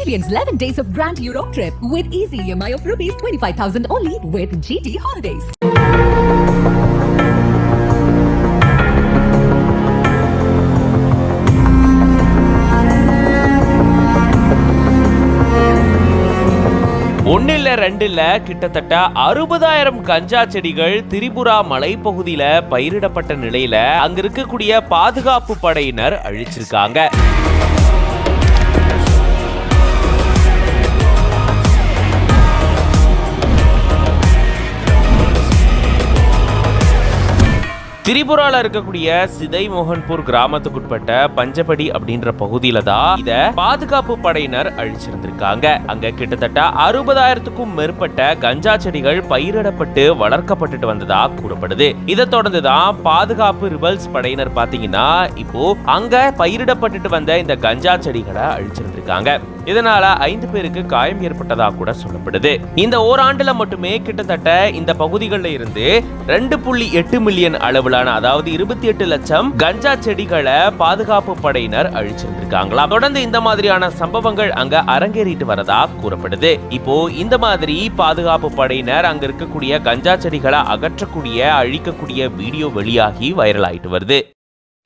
Experience 11 days of Grand Europe trip with easy EMI of rupees 25,000 only with GT Holidays. ஒன்னில்ல ரெண்டில்ல கிட்டத்தட்ட 60,000 கஞ்சா செடிகள் திரிபுரா மலைப்பகுதியில பயிரிடப்பட்ட நிலையில அங்க இருக்கக்கூடிய பாதுகாப்பு படையினர் அழிச்சிருக்காங்க. திரிபுரால இருக்கக்கூடிய சிதை மோகன்பூர் கிராமத்துக்குட்பட்ட பஞ்சபடி அப்படின்ற பகுதியில தான் இத பாதுகாப்பு படையினர் அழிச்சிருந்திருக்காங்க. அங்க கிட்டத்தட்ட 60,000க்கும் மேற்பட்ட கஞ்சா செடிகள் பயிரிடப்பட்டு வளர்க்கப்பட்டு வந்ததா கூறப்படுது. இதை தொடர்ந்துதான் பாதுகாப்பு ரிபல்ஸ் படையினர் பாத்தீங்கன்னா இப்போ அங்க பயிரிடப்பட்டு வந்த இந்த கஞ்சா செடிகளை அழிச்சிருந்திருக்காங்க. இதனால 5 பேருக்கு காயம் ஏற்பட்டதா கூட சொல்லப்படுது. இந்த ஓராண்டுல மட்டுமே கிட்டத்தட்ட இந்த பகுதிகளில் இருந்து 2.8 மில்லியன் அளவுல அதாவது 28 லட்சம் கஞ்சா செடிகளை பாதுகாப்பு படையினர் அழிச்சிருந்திருக்காங்களா. தொடர்ந்து இந்த மாதிரியான சம்பவங்கள் அங்க அரங்கேறிட்டு வரதா கூறப்படுது. இப்போ இந்த மாதிரி பாதுகாப்பு படையினர் அங்க இருக்கக்கூடிய கஞ்சா செடிகளை அகற்றக்கூடிய அழிக்கக்கூடிய வீடியோ வெளியாகி வைரல் ஆயிட்டு வருது.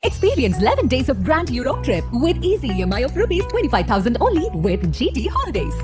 Experience 11 days of Grand Europe trip with easy EMI of rupees 25,000 only with GT Holidays.